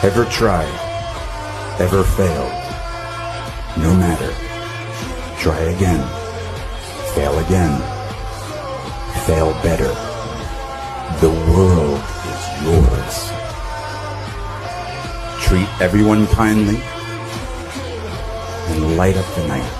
Ever tried? Ever failed? No matter. Try again. Fail again. Fail better. The world is yours. Treat everyone kindly and light up the night.